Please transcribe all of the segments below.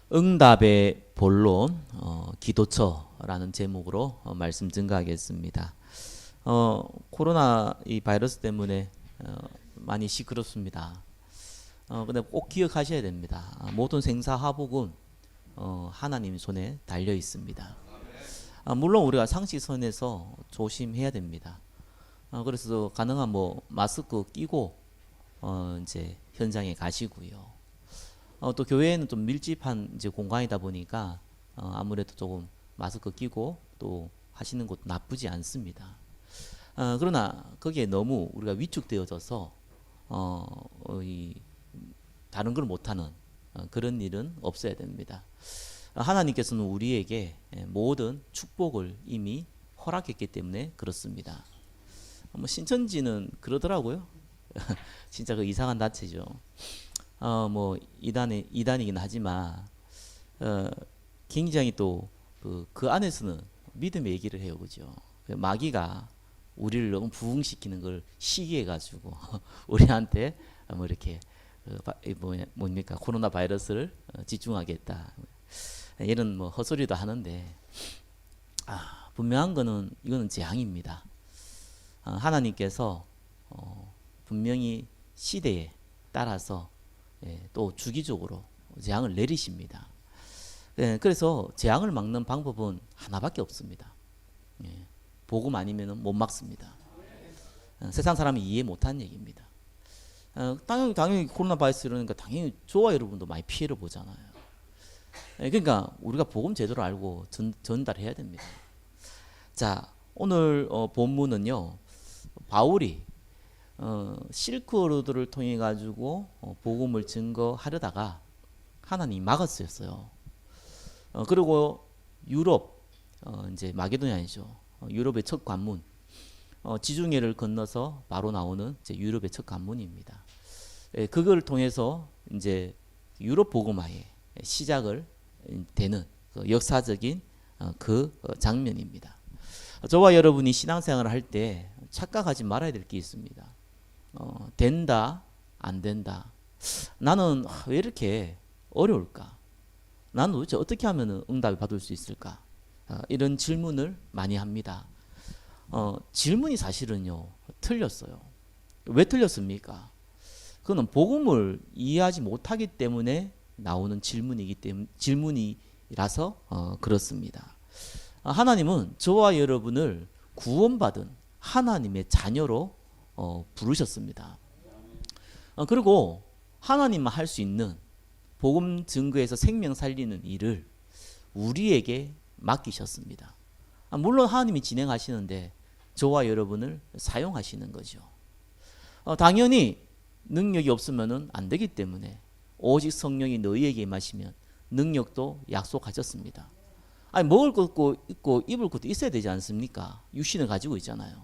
응답의 본론 기도처라는 제목으로 말씀 증가하겠습니다. 코로나 이 바이러스 때문에 많이 시끄럽습니다. 근데 꼭 기억하셔야 됩니다. 모든 생사화복은 하나님 손에 달려 있습니다. 물론 우리가 상식선에서 조심해야 됩니다. 그래서 가능한 마스크 끼고 이제 현장에 가시고요. 또 교회는 좀 밀집한 이제 공간이다 보니까 아무래도 조금 마스크 끼고 또 하시는 것도 나쁘지 않습니다. 그러나 거기에 너무 우리가 위축되어져서 이 다른 걸 못하는 그런 일은 없어야 됩니다. 하나님께서는 우리에게 모든 축복을 이미 허락했기 때문에 그렇습니다. 신천지는 그러더라고요. 진짜 그 이상한 단체죠. 이단이긴 하지만 굉장히 또 그 안에서는 믿음의 얘기를 해요, 그죠? 마귀가 우리를 너무 부흥시키는 걸 시기해가지고 우리한테 이렇게 뭡니까 코로나 바이러스를 집중하겠다 이런 헛소리도 하는데 분명한 거는 이거는 재앙입니다. 하나님께서 분명히 시대에 따라서 또 주기적으로 재앙을 내리십니다. 그래서 재앙을 막는 방법은 하나밖에 없습니다. 복음 아니면 못 막습니다. 세상 사람이 이해 못하는 얘기입니다. 당연히 코로나 바이러스 이러니까 당연히 저와 여러분도 많이 피해를 보잖아요. 그러니까 우리가 복음 제대로 알고 전달해야 됩니다. 자, 오늘 본문은요, 바울이 실크로드를 통해 가지고 복음을 증거하려다가 하나님이 막았었어요. 그리고 유럽 이제 마게도냐이죠. 유럽의 첫 관문 지중해를 건너서 바로 나오는 이제 유럽의 첫 관문입니다. 그걸 통해서 이제 유럽 복음화의 시작을 되는 그 역사적인 그 장면입니다. 저와 여러분이 신앙생활을 할 때 착각하지 말아야 될 게 있습니다. 된다, 안 된다. 나는 왜 이렇게 어려울까? 나는 도대체 어떻게 하면 응답을 받을 수 있을까? 이런 질문을 많이 합니다. 질문이 사실은요, 틀렸어요. 왜 틀렸습니까? 그거는 복음을 이해하지 못하기 때문에 나오는 질문이라서 그렇습니다. 하나님은 저와 여러분을 구원받은 하나님의 자녀로 부르셨습니다. 그리고 하나님만 할 수 있는 복음 증거에서 생명 살리는 일을 우리에게 맡기셨습니다. 물론 하나님이 진행하시는데 저와 여러분을 사용하시는 거죠. 당연히 능력이 없으면 안 되기 때문에 오직 성령이 너희에게 임하시면 능력도 약속하셨습니다. 먹을 것도 있고 입을 것도 있어야 되지 않습니까? 육신을 가지고 있잖아요.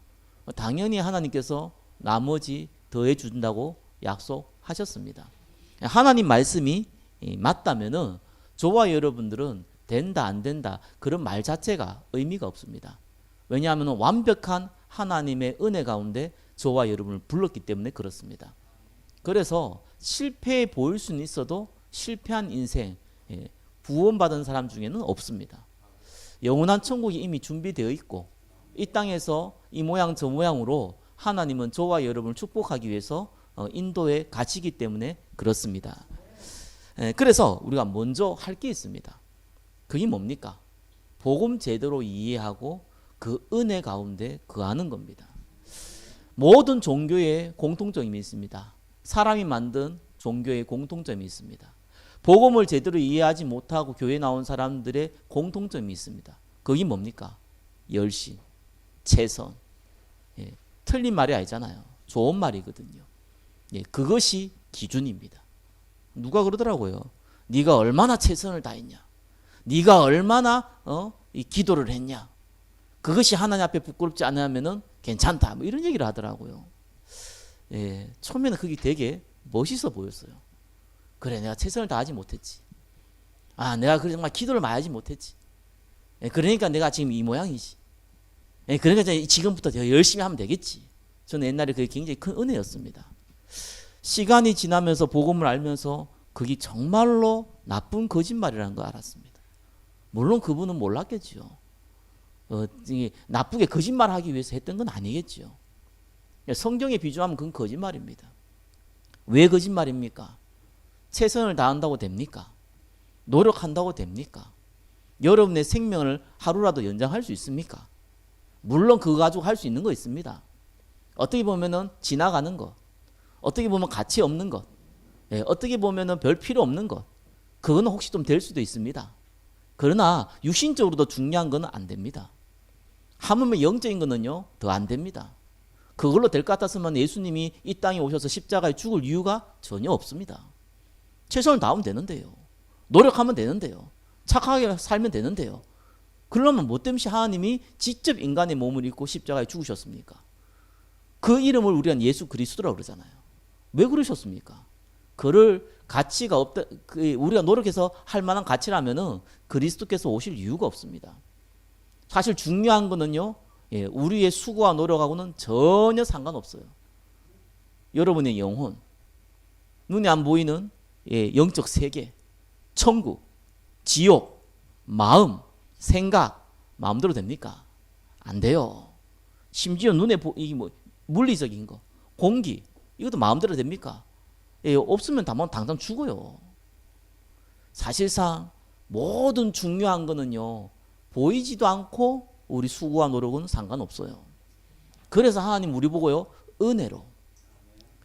당연히 하나님께서 나머지 더해 준다고 약속하셨습니다. 하나님 말씀이 맞다면은 저와 여러분들은 된다 안 된다 그런 말 자체가 의미가 없습니다. 왜냐하면 완벽한 하나님의 은혜 가운데 저와 여러분을 불렀기 때문에 그렇습니다. 그래서 실패해 보일 수는 있어도 실패한 인생 구원받은 사람 중에는 없습니다. 영원한 천국이 이미 준비되어 있고 이 땅에서 이 모양 저 모양으로 하나님은 저와 여러분을 축복하기 위해서 인도에 가시기 때문에 그렇습니다. 그래서 우리가 먼저 할 게 있습니다. 그게 뭡니까? 복음 제대로 이해하고 그 은혜 가운데 거하는 겁니다. 모든 종교에 공통점이 있습니다. 사람이 만든 종교에 공통점이 있습니다. 복음을 제대로 이해하지 못하고 교회 나온 사람들의 공통점이 있습니다. 그게 뭡니까? 열심, 최선. 틀린 말이 아니잖아요. 좋은 말이거든요. 그것이 기준입니다. 누가 그러더라고요. 네가 얼마나 최선을 다했냐. 네가 얼마나 이 기도를 했냐. 그것이 하나님 앞에 부끄럽지 않으면은 괜찮다. 이런 얘기를 하더라고요. 처음에는 그게 되게 멋있어 보였어요. 그래, 내가 최선을 다하지 못했지. 내가 정말 기도를 많이 하지 못했지. 그러니까 내가 지금 이 모양이지. 그러니까 지금부터 더 열심히 하면 되겠지. 저는 옛날에 그게 굉장히 큰 은혜였습니다. 시간이 지나면서 복음을 알면서 그게 정말로 나쁜 거짓말이라는 걸 알았습니다. 물론 그분은 몰랐겠죠. 나쁘게 거짓말하기 위해서 했던 건 아니겠죠. 성경에 비유하면 그건 거짓말입니다. 왜 거짓말입니까? 최선을 다한다고 됩니까? 노력한다고 됩니까? 여러분의 생명을 하루라도 연장할 수 있습니까? 물론 그거 가지고 할 수 있는 거 있습니다. 어떻게 보면은 지나가는 것, 어떻게 보면 가치 없는 것, 어떻게 보면은 별 필요 없는 것, 그거는 혹시 좀 될 수도 있습니다. 그러나 육신적으로도 중요한 건 안 됩니다. 하물며 영적인 거는요 더 안 됩니다. 그걸로 될 것 같았으면 예수님이 이 땅에 오셔서 십자가에 죽을 이유가 전혀 없습니다. 최선을 다하면 되는데요. 노력하면 되는데요. 착하게 살면 되는데요. 그러면 뭐 때문에 하나님이 직접 인간의 몸을 입고 십자가에 죽으셨습니까? 그 이름을 우리가 예수 그리스도라고 그러잖아요. 왜 그러셨습니까? 그를 가치가 없다, 우리가 노력해서 할 만한 가치라면은 그리스도께서 오실 이유가 없습니다. 사실 중요한 거는요, 우리의 수고와 노력하고는 전혀 상관없어요. 여러분의 영혼, 눈에 안 보이는 영적 세계, 천국, 지옥, 마음, 생각, 마음대로 됩니까? 안 돼요. 심지어 눈에 물리적인 거, 공기, 이것도 마음대로 됩니까? 없으면 당장 죽어요. 사실상 모든 중요한 거는요, 보이지도 않고 우리 수고와 노력은 상관없어요. 그래서 하나님 우리 보고요, 은혜로.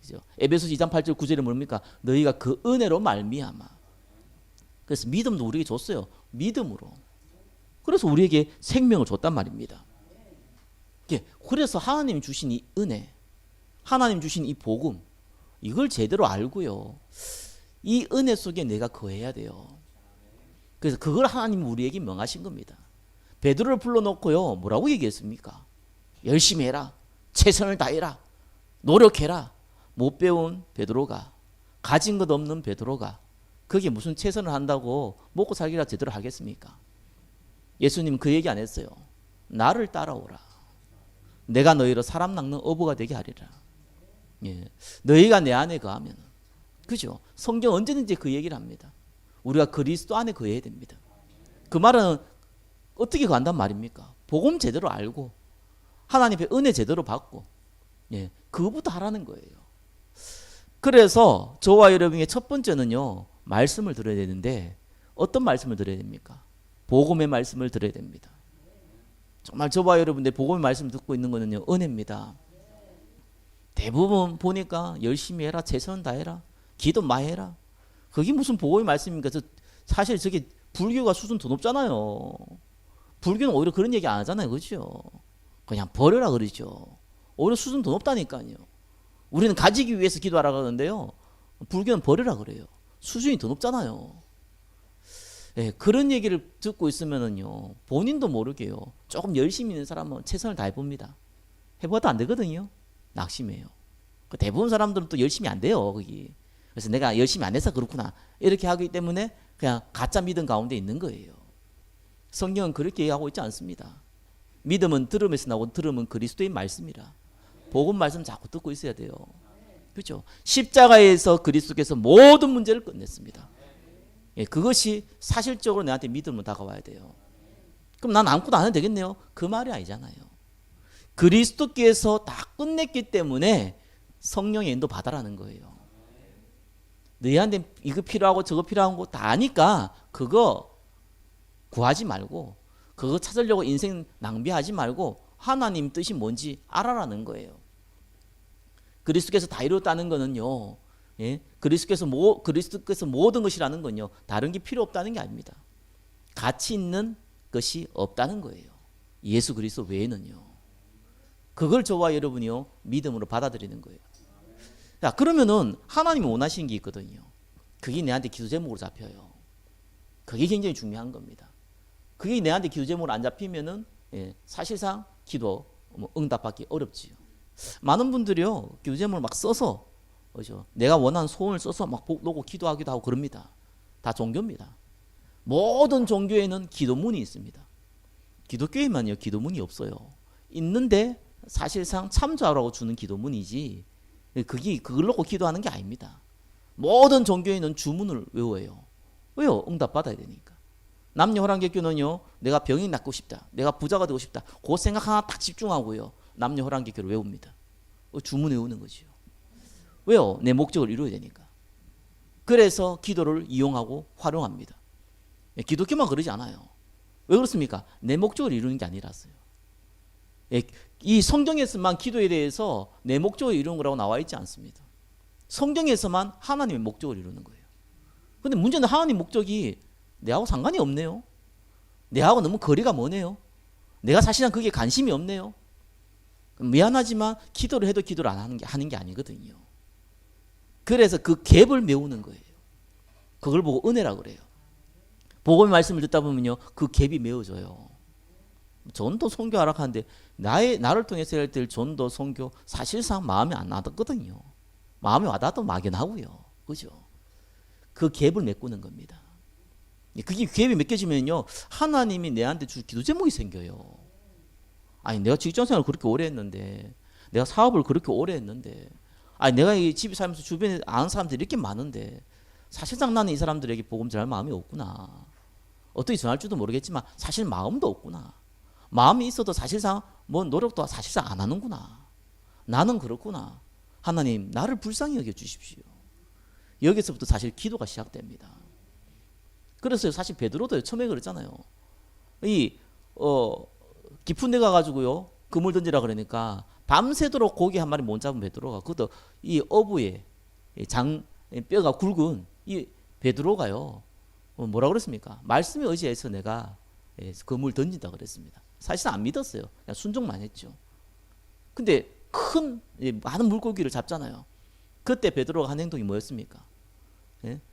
그죠? 에베소서 2장 8절 9절에 뭡니까? 너희가 그 은혜로 말미암아. 그래서 믿음도 우리에게 줬어요. 믿음으로. 그래서 우리에게 생명을 줬단 말입니다. 그래서 하나님이 주신 이 은혜, 하나님 주신 이 복음, 이걸 제대로 알고요, 이 은혜 속에 내가 거해야 돼요. 그래서 그걸 하나님이 우리에게 명하신 겁니다. 베드로를 불러놓고요, 뭐라고 얘기했습니까? 열심히 해라, 최선을 다해라, 노력해라. 못 배운 베드로가, 가진 것 없는 베드로가 그게 무슨 최선을 한다고 먹고 살기라 제대로 하겠습니까? 예수님은 그 얘기 안 했어요. 나를 따라오라. 내가 너희로 사람 낚는 어부가 되게 하리라. 너희가 내 안에 거하면, 그죠? 성경 언제든지 그 얘기를 합니다. 우리가 그리스도 안에 거해야 됩니다. 그 말은 어떻게 거한단 말입니까? 복음 제대로 알고 하나님의 은혜 제대로 받고, 그거부터 하라는 거예요. 그래서 저와 여러분의 첫 번째는요, 말씀을 들어야 되는데 어떤 말씀을 들어야 됩니까? 복음의 말씀을 들어야 됩니다. 정말 저와 여러분들 복음의 말씀 듣고 있는 거는요, 은혜입니다. 대부분 보니까 열심히 해라, 최선 다해라, 기도 많이 해라. 그게 무슨 복음의 말씀입니까? 사실 저게 불교가 수준 더 높잖아요. 불교는 오히려 그런 얘기 안 하잖아요. 그렇죠? 그냥 버려라 그러죠. 오히려 수준 더 높다니까요. 우리는 가지기 위해서 기도하라 그러는데요, 불교는 버려라 그래요. 수준이 더 높잖아요. 그런 얘기를 듣고 있으면은요, 본인도 모르게요, 조금 열심히 있는 사람은 최선을 다해봅니다. 해봐도 안 되거든요. 낙심해요. 대부분 사람들은 또 열심히 안 돼요, 거기. 그래서 내가 열심히 안 해서 그렇구나, 이렇게 하기 때문에 그냥 가짜 믿음 가운데 있는 거예요. 성경은 그렇게 얘기하고 있지 않습니다. 믿음은 들음에서 나오고 들음은 그리스도의 말씀이라. 복음 말씀 자꾸 듣고 있어야 돼요. 그렇죠? 십자가에서 그리스도께서 모든 문제를 끝냈습니다. 그것이 사실적으로 내한테 믿음으로 다가와야 돼요. 그럼 난 아무것도 안 해도 되겠네요? 그 말이 아니잖아요. 그리스도께서 다 끝냈기 때문에 성령의 인도 받아라는 거예요. 너희한테 이거 필요하고 저거 필요한 거 다 아니까 그거 구하지 말고, 그거 찾으려고 인생 낭비하지 말고 하나님 뜻이 뭔지 알아라는 거예요. 그리스도께서 다 이뤘다는 거는요, 그리스도께서 모든 것이라는 건요, 다른 게 필요 없다는 게 아닙니다. 가치 있는 것이 없다는 거예요. 예수 그리스도 외에는요. 그걸 저와 여러분이요, 믿음으로 받아들이는 거예요. 자, 그러면은 하나님이 원하시는 게 있거든요. 그게 내한테 기도 제목으로 잡혀요. 그게 굉장히 중요한 겁니다. 그게 내한테 기도 제목으로 안 잡히면은 사실상 기도 응답받기 어렵지요. 많은 분들이요, 기도 제목을 막 써서, 그렇죠? 내가 원하는 소원을 써서 막 복 놓고 기도하기도 하고 그럽니다. 다 종교입니다. 모든 종교에는 기도문이 있습니다. 기독교에만요, 기도문이 없어요. 있는데 사실상 참조하라고 주는 기도문이지, 그걸 놓고 기도하는 게 아닙니다. 모든 종교에는 주문을 외워요. 왜요? 응답 받아야 되니까. 남녀 호랑객교는요, 내가 병이 낫고 싶다, 내가 부자가 되고 싶다, 그 생각 하나 딱 집중하고요, 남녀 호랑객교를 외웁니다. 주문 외우는 거지요. 왜요? 내 목적을 이루어야 되니까. 그래서 기도를 이용하고 활용합니다. 기독교만 그러지 않아요. 왜 그렇습니까? 내 목적을 이루는 게 아니라서요. 이 성경에서만 기도에 대해서 내 목적을 이루는 거라고 나와 있지 않습니다. 성경에서만 하나님의 목적을 이루는 거예요. 근데 문제는 하나님 목적이 내하고 상관이 없네요. 내하고 너무 거리가 머네요. 내가 사실은 그게 관심이 없네요. 미안하지만 기도를 해도 기도를 안 하는 게 아니거든요. 그래서 그 갭을 메우는 거예요. 그걸 보고 은혜라고 그래요. 복음의 말씀을 듣다 보면요, 그 갭이 메워져요. 전도 선교하라 하는데 나를 통해서 해야 될 전도 선교 사실상 마음에 안 와닿거든요. 마음에 와닿아도 막연하고요. 그죠? 그 갭을 메꾸는 겁니다. 그게 갭이 메꿔지면요, 하나님이 내한테 줄 기도 제목이 생겨요. 아니, 내가 직장생활을 그렇게 오래 했는데, 내가 사업을 그렇게 오래 했는데, 아니, 내가 이 집에 살면서 주변에 아는 사람들이 이렇게 많은데 사실상 나는 이 사람들에게 복음 전할 마음이 없구나. 어떻게 전할 줄도 모르겠지만 사실 마음도 없구나. 마음이 있어도 사실상 뭐 노력도 사실상 안 하는구나. 나는 그렇구나. 하나님, 나를 불쌍히 여겨 주십시오. 여기서부터 사실 기도가 시작됩니다. 그래서 사실 베드로도 처음에 그랬잖아요. 깊은 데 가가지고요, 그물 던지라 그러니까 밤새도록 고기 한 마리 못 잡은 베드로가, 그것도 이 어부의 뼈가 굵은 이 베드로가요, 뭐라 그랬습니까? 말씀에 의지해서 내가 그물 던진다 그랬습니다. 사실은 안 믿었어요. 그냥 순종만 했죠. 근데 많은 물고기를 잡잖아요. 그때 베드로가 한 행동이 뭐였습니까?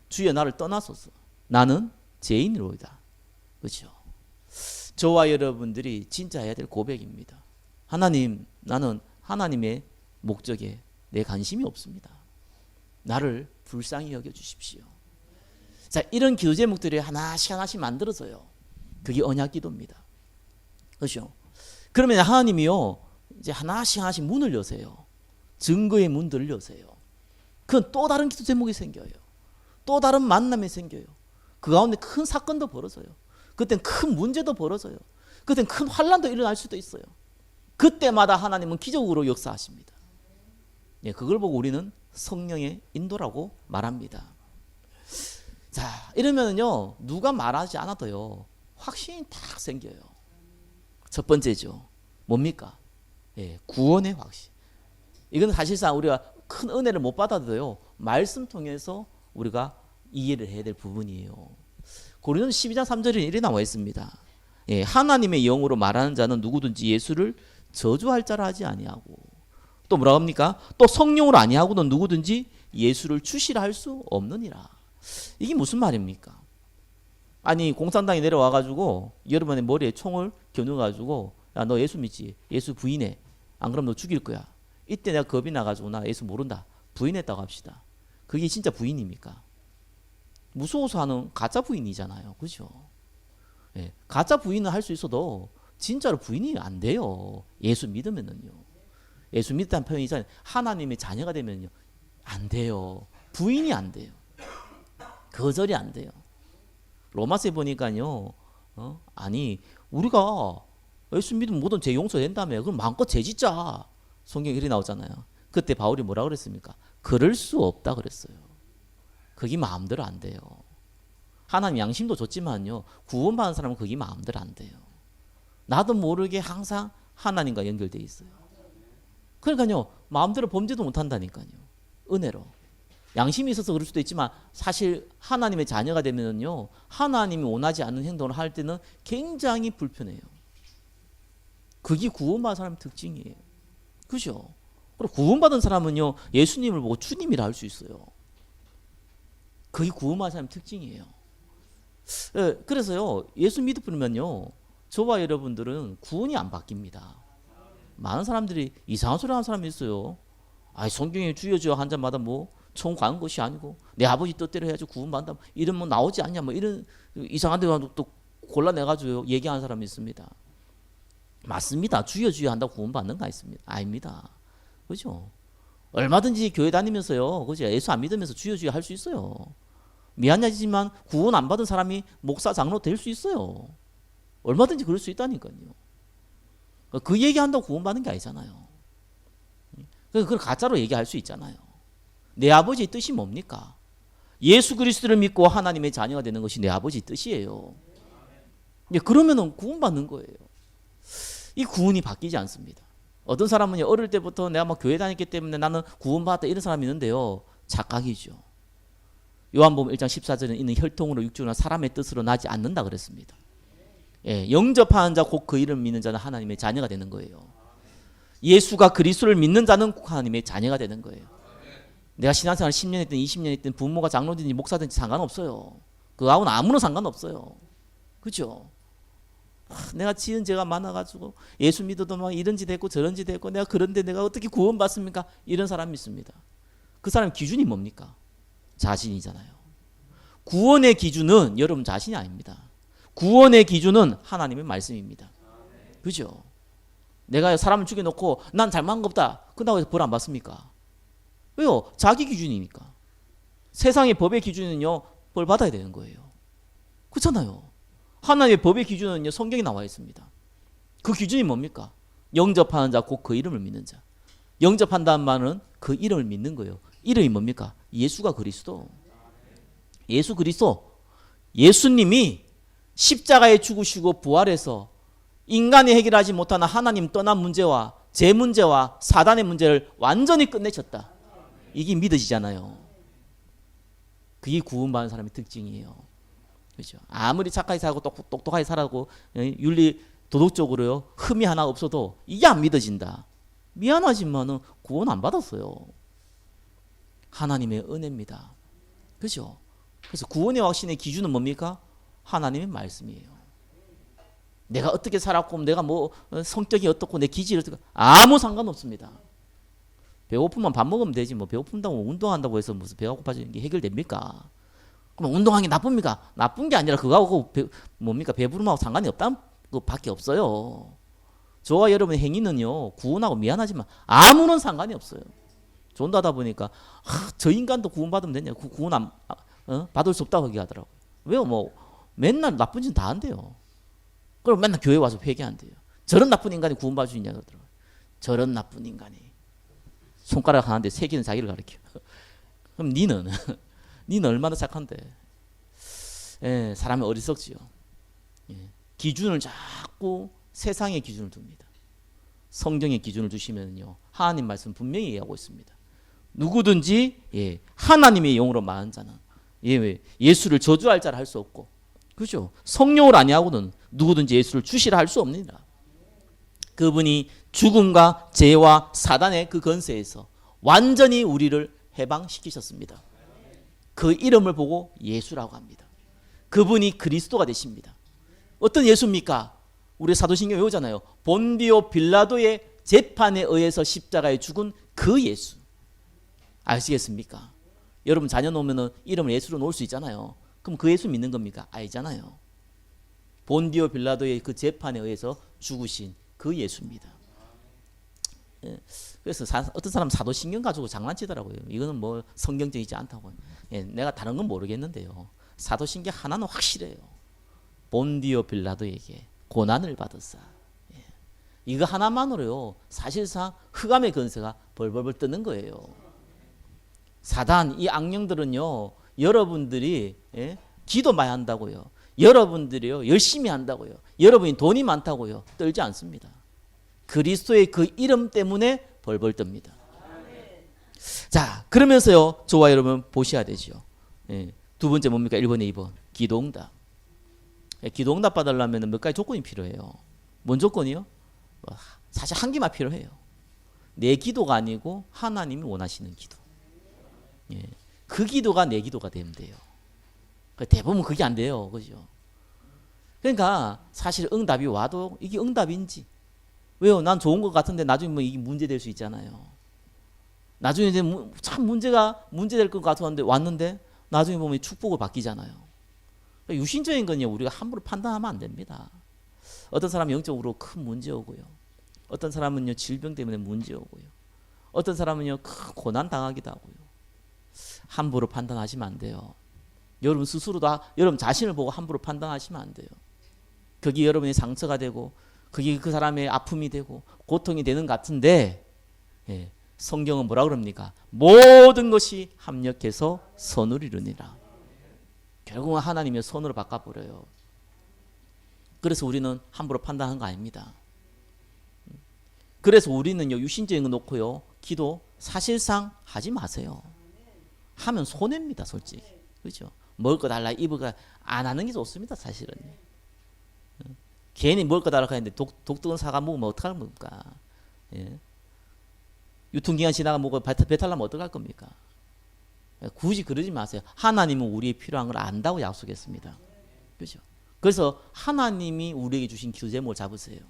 주여 나를 떠나소서, 나는 죄인이로이다. 그렇죠? 저와 여러분들이 진짜 해야 될 고백입니다. 하나님, 나는 하나님의 목적에 내 관심이 없습니다. 나를 불쌍히 여겨주십시오. 자, 이런 기도 제목들이 하나씩 하나씩 만들어져요. 그게 언약 기도입니다. 그렇죠? 그러면 하나님이요, 이제 하나씩 하나씩 문을 여세요. 증거의 문들을 여세요. 그건 또 다른 기도 제목이 생겨요. 또 다른 만남이 생겨요. 그 가운데 큰 사건도 벌어져요. 그땐 큰 문제도 벌어져요. 그땐 큰 환난도 일어날 수도 있어요. 그때마다 하나님은 기적으로 역사하십니다. 그걸 보고 우리는 성령의 인도라고 말합니다. 자, 이러면요, 누가 말하지 않아도요, 확신이 딱 생겨요. 첫 번째죠. 뭡니까? 구원의 확신. 이건 사실상 우리가 큰 은혜를 못 받아도요, 말씀 통해서 우리가 이해를 해야 될 부분이에요. 고린도서 12장 3절에 이렇게 나와 있습니다. 하나님의 영으로 말하는 자는 누구든지 예수를 저주할 자라 하지 아니하고, 또 뭐라고 합니까? 또 성령으로 아니하고는 누구든지 예수를 주시라 할 수 없느니라. 이게 무슨 말입니까? 아니, 공산당이 내려와가지고 여러분의 머리에 총을 겨누가지고, 야, 너 예수 믿지? 예수 부인해. 안 그러면 너 죽일 거야. 이때 내가 겁이 나가지고 나 예수 모른다, 부인했다고 합시다. 그게 진짜 부인입니까? 무서워서 하는 가짜 부인이잖아요. 그죠? 가짜 부인은 할 수 있어도 진짜로 부인이 안 돼요. 예수 믿으면은요. 예수 믿다는 표현이 있잖아요. 하나님의 자녀가 되면요, 안 돼요. 부인이 안 돼요. 거절이 안 돼요. 로마서에 보니까요, 아니, 우리가 예수 믿으면 모든 죄 용서된다며, 그럼 마음껏 죄 짓자. 성경에 이렇게 나오잖아요. 그때 바울이 뭐라 그랬습니까? 그럴 수 없다 그랬어요. 그게 마음대로 안 돼요. 하나님 양심도 줬지만요, 구원받은 사람은 그게 마음대로 안 돼요. 나도 모르게 항상 하나님과 연결되어 있어요. 그러니까요, 마음대로 범죄도 못한다니까요. 은혜로. 양심이 있어서 그럴 수도 있지만 사실 하나님의 자녀가 되면요, 하나님이 원하지 않는 행동을 할 때는 굉장히 불편해요. 그게 구원받은 사람의 특징이에요. 그죠? 그리고 구원받은 사람은요, 예수님을 보고 주님이라 할 수 있어요. 그게 구원받은 사람의 특징이에요. 그래서요, 예수 믿으면요, 저와 여러분들은 구원이 안 바뀝니다. 많은 사람들이 이상한 소리 하는 사람이 있어요. 아, 성경에 주여 주여 한 잔마다 뭐 총 가는 것이 아니고 내 아버지 뜻대로 해야지 구원받는다, 이런 뭐 나오지 않냐, 뭐 이런 이상한 데 가서 또 골라내가지고 얘기하는 사람이 있습니다. 맞습니다. 주여 주여 한다고 구원받는 거 있습니다. 아닙니다. 그죠? 얼마든지 교회 다니면서요, 그죠? 예수 안 믿으면서 주여 주여 할 수 있어요. 미안하지만 구원 안 받은 사람이 목사 장로 될 수 있어요. 얼마든지 그럴 수 있다니까요. 그 얘기한다고 구원 받는 게 아니잖아요. 그걸 가짜로 얘기할 수 있잖아요. 내 아버지의 뜻이 뭡니까? 예수 그리스도를 믿고 하나님의 자녀가 되는 것이 내 아버지의 뜻이에요. 그러면은 구원 받는 거예요. 이 구원이 바뀌지 않습니다. 어떤 사람은 어릴 때부터 내가 막 교회 다녔기 때문에 나는 구원받았다 이런 사람이 있는데요. 착각이죠. 요한복음 1장 14절에 있는 혈통으로 육주나 사람의 뜻으로 나지 않는다 그랬습니다. 예, 영접하는 자 곧 그 이름 믿는 자는 하나님의 자녀가 되는 거예요. 예수가 그리스도를 믿는 자는 하나님의 자녀가 되는 거예요. 내가 신앙생활 10년 했든 20년 했든 부모가 장로든지 목사든지 상관없어요. 그거하고는 아무런 상관없어요. 그죠? 내가 지은 죄가 많아가지고 예수 믿어도 막 이런 짓 했고 저런 짓 했고 내가 그런데 내가 어떻게 구원받습니까? 이런 사람이 있습니다. 그 사람 기준이 뭡니까? 자신이잖아요. 구원의 기준은 여러분 자신이 아닙니다. 구원의 기준은 하나님의 말씀입니다. 그죠? 내가 사람을 죽여놓고 난 잘못한 거 없다. 그렇다고 해서 벌 안 받습니까? 왜요? 자기 기준이니까. 세상의 법의 기준은요, 벌 받아야 되는 거예요. 그렇잖아요. 하나님의 법의 기준은요, 성경에 나와 있습니다. 그 기준이 뭡니까? 영접하는 자, 곧 그 이름을 믿는 자. 영접한다는 말은 그 이름을 믿는 거예요. 이름이 뭡니까? 예수가 그리스도. 예수 그리스도. 예수님이 십자가에 죽으시고 부활해서 인간이 해결하지 못하는 하나님 떠난 문제와 제 문제와 사단의 문제를 완전히 끝내셨다. 이게 믿어지잖아요. 그게 구원받는 사람의 특징이에요. 그렇죠? 아무리 착하게 살고 똑똑하게 살고 윤리 도덕적으로요 흠이 하나 없어도 이게 안 믿어진다. 미안하지만은 구원 안 받았어요. 하나님의 은혜입니다. 그렇죠? 그래서 구원의 확신의 기준은 뭡니까? 하나님의 말씀이에요. 내가 어떻게 살았고 내가 뭐 성격이 어떻고 내 기질이 어떻고 아무 상관없습니다. 배고프면 밥 먹으면 되지 뭐 배고픈다고 운동한다고 해서 무슨 배가 고파지는 게 해결됩니까? 그럼 운동하는 게 나쁩니까? 나쁜 게 아니라 그거하고 뭡니까? 배부름하고 상관이 없다는 것밖에 없어요. 저와 여러분의 행위는요 구원하고 미안하지만 아무런 상관이 없어요. 존다다 보니까 저 인간도 구원받으면 되냐? 구원 받을 수 없다고 얘기하더라고요. 왜요? 뭐 맨날 나쁜 짓 다 한대요. 그럼 맨날 교회 와서 회개한대요. 저런 나쁜 인간이 구원받을 수 있냐 그러더라고요. 저런 나쁜 인간이 손가락 하나인데 세 개는 자기를 가리켜. 그럼 니는 얼마나 착한데. 예, 사람이 어리석지요. 예, 기준을 자꾸 세상의 기준을 둡니다. 성경의 기준을 두시면요 하나님 말씀 분명히 얘기하고 있습니다. 누구든지 하나님의 영으로 말하는 자는 예수를 저주할 자를 할 수 없고, 그죠? 성령을 아니하고는 누구든지 예수를 주시라 할 수 없느니라. 그분이 죽음과 죄와 사단의 그 권세에서 완전히 우리를 해방시키셨습니다. 그 이름을 보고 예수라고 합니다. 그분이 그리스도가 되십니다. 어떤 예수입니까? 우리 사도신경 외우잖아요. 본디오 빌라도의 재판에 의해서 십자가에 죽은 그 예수. 아시겠습니까? 여러분 자녀 놓으면 이름을 예수로 놓을 수 있잖아요. 그럼 그 예수 믿는 겁니까? 아니잖아요. 본디오 빌라도의 그 재판에 의해서 죽으신 그 예수입니다. 예, 그래서 어떤 사람 사도신경 가지고 장난치더라고요. 이거는 뭐 성경적이지 않다고. 내가 다른 건 모르겠는데요. 사도신경 하나는 확실해요. 본디오 빌라도에게 고난을 받았사. 이거 하나만으로요 사실상 흑암의 권세가 벌벌벌 뜨는 거예요. 사단 이 악령들은요 여러분들이 기도 많이 한다고요, 여러분들이요 열심히 한다고요, 여러분이 돈이 많다고요 떨지 않습니다. 그리스도의 그 이름 때문에 벌벌 뜹니다. 자, 그러면서요 저와 여러분 보셔야 되죠. 두 번째 뭡니까? 1번에 2번 기도응답. 기도응답 받으려면 몇 가지 조건이 필요해요. 뭔 조건이요? 사실 한 개만 필요해요. 내 기도가 아니고 하나님이 원하시는 기도. 그 기도가 내 기도가 되면 돼요. 대부분 그게 안 돼요. 그죠? 그러니까 사실 응답이 와도 이게 응답인지, 왜요? 난 좋은 것 같은데 나중에 뭐 이게 문제될 수 있잖아요. 나중에 이제 참 문제될 것 같았는데 왔는데 나중에 보면 축복을 바뀌잖아요. 그러니까 유신적인 건요 우리가 함부로 판단하면 안 됩니다. 어떤 사람은 영적으로 큰 문제 오고요, 어떤 사람은요 질병 때문에 문제 오고요, 어떤 사람은요 큰 고난 당하기도 하고요. 함부로 판단하시면 안 돼요. 여러분 스스로 다 여러분 자신을 보고 함부로 판단하시면 안 돼요. 그게 여러분의 상처가 되고 그게 그 사람의 아픔이 되고 고통이 되는 것 같은데, 예, 성경은 뭐라 그럽니까? 모든 것이 합력해서 선을 이루니라. 결국은 하나님의 선으로 바꿔버려요. 그래서 우리는 함부로 판단한 거 아닙니다. 그래서 우리는요, 유신적인 거 놓고요, 기도 사실상 하지 마세요. 하면 손해입니다, 솔직히. 그렇죠? 먹을 거 달라, 입을 거 안 하는 게 좋습니다, 사실은. 괜히 먹을 거 달라고 하는데 독특한 사과 먹으면 어떡할 겁니까? 예? 유통기한 지나가 먹고 배탈 나면 어떡할 겁니까? 굳이 그러지 마세요. 하나님은 우리의 필요한 걸 안다고 약속했습니다. 그렇죠? 그래서 하나님이 우리에게 주신 기도 제목을 잡으세요.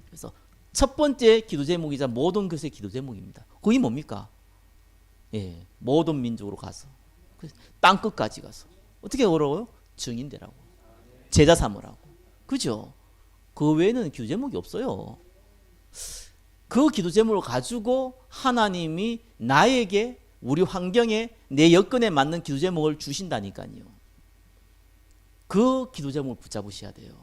그래서 첫 번째 기도 제목이자 모든 것의 기도 제목입니다. 그게 뭡니까? 예, 모든 민족으로 가서 땅 끝까지 가서 어떻게 어려워요? 증인 되라고, 제자 삼으라고. 그죠? 그 외에는 기도 제목이 없어요. 그 기도 제목을 가지고 하나님이 나에게 우리 환경에 내 여건에 맞는 기도 제목을 주신다니까요. 그 기도 제목을 붙잡으셔야 돼요.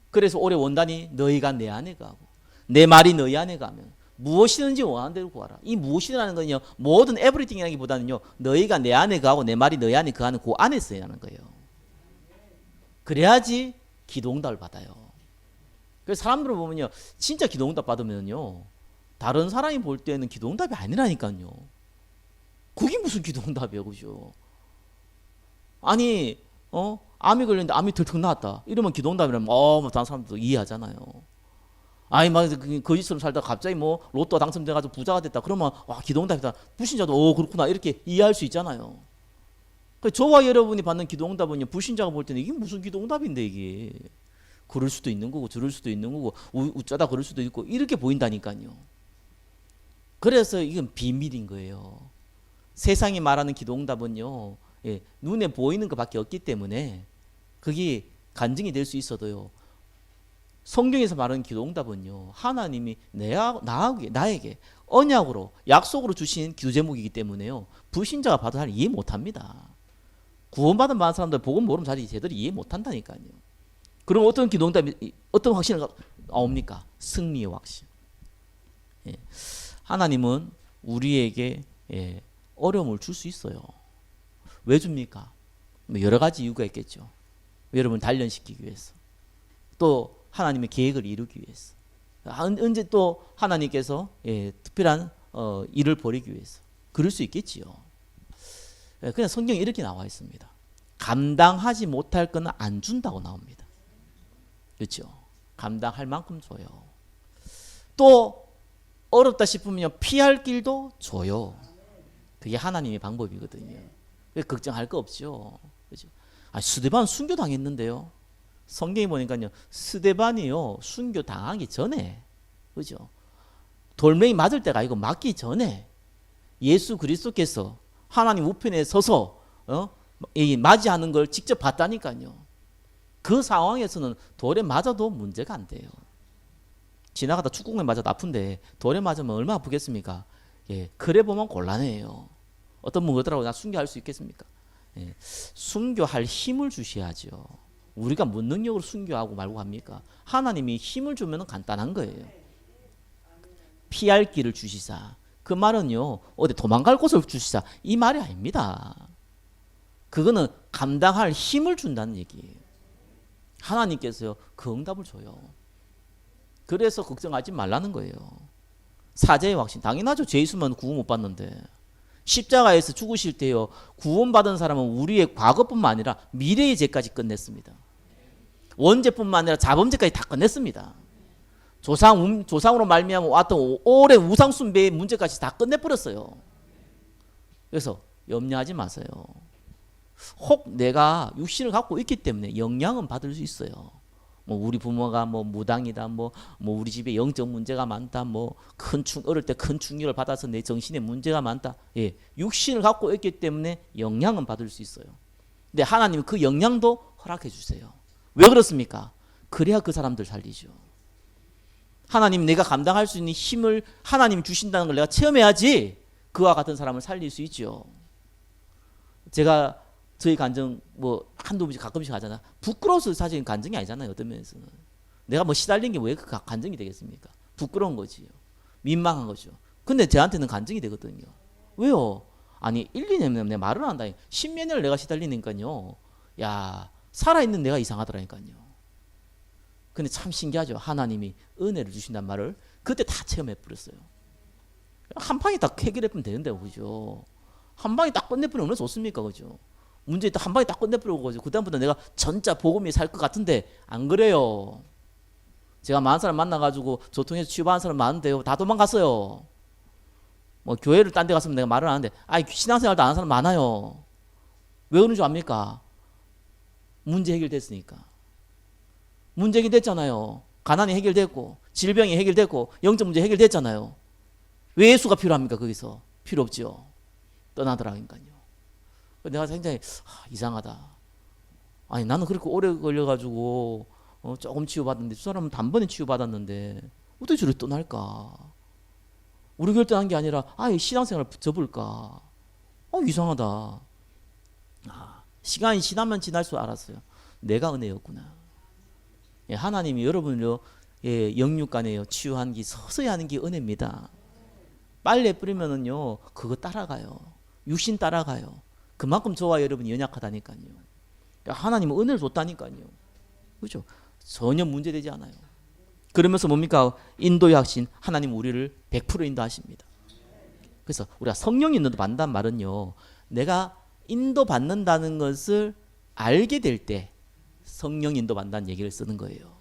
그래서 올해 원단이 너희가 내 안에 가고 내 말이 너희 안에 가면 무엇이든지 원하는 대로 구하라. 이 무엇이라는 건요, 모든 에브리띵이라기보다는요, 너희가 내 안에 가고 내 말이 너희 안에 가는 그 안에 써야 하는 거예요. 그래야지 기도 응답을 받아요. 그래서 사람들을 보면요, 진짜 기도 응답 받으면요, 다른 사람이 볼 때는 기도 응답이 아니라니까요. 그게 무슨 기도 응답이에요, 그죠? 아니, 암이 걸렸는데 암이 덜컥 나왔다. 이러면 기도 응답이라면, 뭐 다른 사람들도 이해하잖아요. 아니, 막 거짓처럼 살다가 갑자기 뭐 로또 당첨돼가지고 부자가 됐다. 그러면 와, 기도 응답이다. 불신자도 그렇구나 이렇게 이해할 수 있잖아요. 저와 여러분이 받는 기도 응답은요, 불신자가 볼 때는 이게 무슨 기도 응답인데 이게. 그럴 수도 있는 거고 저럴 수도 있는 거고 우짜다 그럴 수도 있고 이렇게 보인다니까요. 그래서 이건 비밀인 거예요. 세상이 말하는 기도 응답은요, 예, 눈에 보이는 것밖에 없기 때문에 그게 간증이 될 수 있어도요, 성경에서 말하는 기도 응답은요, 하나님이 나에게 언약으로 약속으로 주신 기도 제목이기 때문에요, 불신자가 봐도 잘 이해 못합니다. 구원받은 많은 사람들 복음 모르면 잘 제대로 이해 못한다니까요. 그럼 어떤 기도 응답이, 어떤 확신을 나옵니까? 승리의 확신. 예. 하나님은 우리에게, 예, 어려움을 줄 수 있어요. 왜 줍니까? 여러 가지 이유가 있겠죠. 여러분 단련시키기 위해서, 또 하나님의 계획을 이루기 위해서, 언제 또 하나님께서, 예, 특별한 일을 벌이기 위해서 그럴 수 있겠지요. 예, 그냥 성경에 이렇게 나와 있습니다. 감당하지 못할 거는 안 준다고 나옵니다. 그렇죠? 감당할 만큼 줘요. 또 어렵다 싶으면 피할 길도 줘요. 그게 하나님의 방법이거든요. 걱정할 거 없죠. 그렇죠? 스데반 순교 당했는데요. 성경에 보니까요, 스데반이요, 순교 당하기 전에, 그죠? 돌멩이 맞을 때가 아니고 맞기 전에 예수 그리스도께서 하나님 우편에 서서 맞이하는 걸 직접 봤다니까요. 그 상황에서는 돌에 맞아도 문제가 안 돼요. 지나가다 축구공에 맞아도 아픈데 돌에 맞으면 얼마나 아프겠습니까? 예, 그래 보면 곤란해요. 어떤 분 그러더라고요. 나 순교할 수 있겠습니까? 예, 순교할 힘을 주셔야죠. 우리가 뭔 능력으로 순교하고 말고 합니까? 하나님이 힘을 주면 간단한 거예요. 피할 길을 주시사. 그 말은요, 어디 도망갈 곳을 주시사, 이 말이 아닙니다. 그거는 감당할 힘을 준다는 얘기예요. 하나님께서요, 그 응답을 줘요. 그래서 걱정하지 말라는 거예요. 사죄의 확신, 당연하죠. 죄 있으면 구원 못 받는데. 십자가에서 죽으실 때요, 구원받은 사람은 우리의 과거뿐만 아니라 미래의 죄까지 끝냈습니다. 원죄뿐만 아니라 자범죄까지 다 끝냈습니다. 조상으로 말미암아 왔던 오랜 우상 숭배의 문제까지 다 끝내버렸어요. 그래서 염려하지 마세요. 혹 내가 육신을 갖고 있기 때문에 영향은 받을 수 있어요. 뭐 우리 부모가 뭐 무당이다, 뭐 우리 집에 영적 문제가 많다, 뭐 어릴 때 큰 충격을 받아서 내 정신에 문제가 많다. 예, 육신을 갖고 있기 때문에 영향은 받을 수 있어요. 근데 하나님은 그 영향도 허락해 주세요. 왜 그렇습니까? 그래야 그 사람들 살리죠. 하나님, 내가 감당할 수 있는 힘을 하나님이 주신다는 걸 내가 체험해야지 그와 같은 사람을 살릴 수 있죠. 제가 저희 간증 뭐 한두 번씩 가끔씩 하잖아. 부끄러워서 사실 간증이 아니잖아요. 어떤 면에서는. 내가 뭐 시달린 게 왜 그 간증이 되겠습니까? 부끄러운 거지요. 민망한 거죠. 근데 저한테는 간증이 되거든요. 왜요? 아니 1, 2년 내가 말을 한다. 10몇 년을 내가 시달리니까요. 야 살아있는 내가 이상하더라니까요. 근데 참 신기하죠. 하나님이 은혜를 주신단 말을 그때 다 체험해 버렸어요. 한 방에 딱 해결해보면 되는데 그죠? 한 방에 딱 끝내버리면 얼마나 좋습니까? 그죠? 문제 있다 한 방에 딱 끝내버리고 그죠? 그다음부터 내가 전자 복음이 살 것 같은데 안 그래요. 제가 많은 사람 만나가지고 조통해서 치유받은 사람 많은데요. 다 도망갔어요. 뭐 교회를 딴 데 갔으면 내가 말을 하는데 신앙생활도 안 하는 사람 많아요. 왜 그런 줄 압니까? 문제 해결됐으니까. 문제 해결됐잖아요. 가난이 해결됐고 질병이 해결됐고 영적 문제 해결됐잖아요. 왜 예수가 필요합니까? 거기서 필요 없죠. 떠나더라니까요. 내가 굉장히 이상하다. 아니 나는 그렇게 오래 걸려가지고 조금 치유받았는데 저 사람은 단번에 치유받았는데 어떻게 저리 떠날까? 우리 교회 떠난 게 아니라 신앙생활을 접을까? 이상하다. 시간이 지나면 지날수록 알았어요. 내가 은혜였구나. 예, 하나님이 여러분을 영육간에 치유한 게 서서히 하는 게 은혜입니다. 빨래 뿌리면은요 그거 따라가요. 육신 따라가요. 그만큼 저와 여러분이 연약하다니까요. 하나님은 은혜를 줬다니까요. 그렇죠? 전혀 문제되지 않아요. 그러면서 뭡니까? 인도의 확신, 하나님 우리를 100% 인도하십니다. 그래서 우리가 성령 인도 받는다는 말은요, 내가 인도 받는다는 것을 알게 될 때 성령 인도 받는다는 얘기를 쓰는 거예요.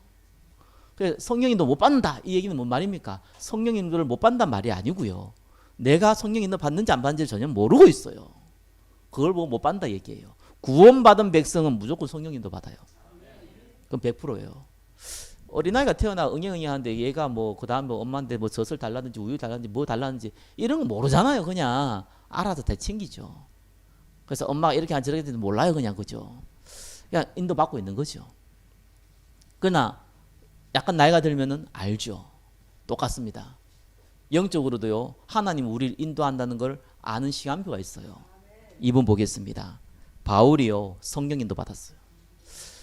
그래서 성령 인도 못 받는다 이 얘기는 뭔 말입니까? 성령 인도를 못 받는다는 말이 아니고요. 내가 성령 인도 받는지 안 받는지 전혀 모르고 있어요. 그걸 보고 못 받는다 얘기예요. 구원받은 백성은 무조건 성령 인도 받아요. 그럼 100%예요. 어린아이가 태어나 응애응애하는데 얘가 뭐 그 다음에 엄마한테 뭐 젖을 달라든지 우유 달라든지 뭐 달라든지 이런 거 모르잖아요. 그냥 알아서 다 챙기죠. 그래서 엄마가 이렇게 한 저렇게 해도 몰라요. 그냥 그죠. 그냥 인도받고 있는 거죠. 그러나 약간 나이가 들면은 알죠. 똑같습니다. 영적으로도요. 하나님 우리를 인도한다는 걸 아는 시간표가 있어요. 이분 보겠습니다. 바울이요. 성령 인도 받았어요.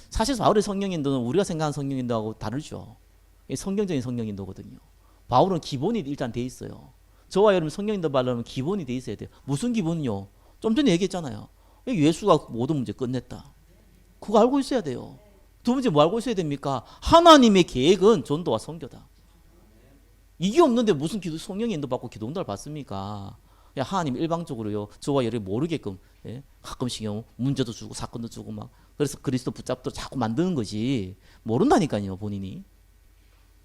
사실 바울의 성령 인도는 우리가 생각하는 성령 인도하고 다르죠. 성경적인 성령 인도거든요. 바울은 기본이 일단 돼 있어요. 저와 여러분 성령 인도 받으려면 기본이 돼 있어야 돼요. 무슨 기본이요? 좀 전에 얘기했잖아요. 예수가 모든 문제 끝냈다. 그거 알고 있어야 돼요. 두 번째 뭐 알고 있어야 됩니까? 하나님의 계획은 전도와 선교다. 이게 없는데 무슨 성령 인도 받고 기도 응답을 받습니까? 하나님 일방적으로요. 저와 여러분이 모르게끔 가끔씩요. 문제도 주고 사건도 주고 막 그래서 그리스도 붙잡도록 자꾸 만드는 거지. 모른다니까요. 본인이.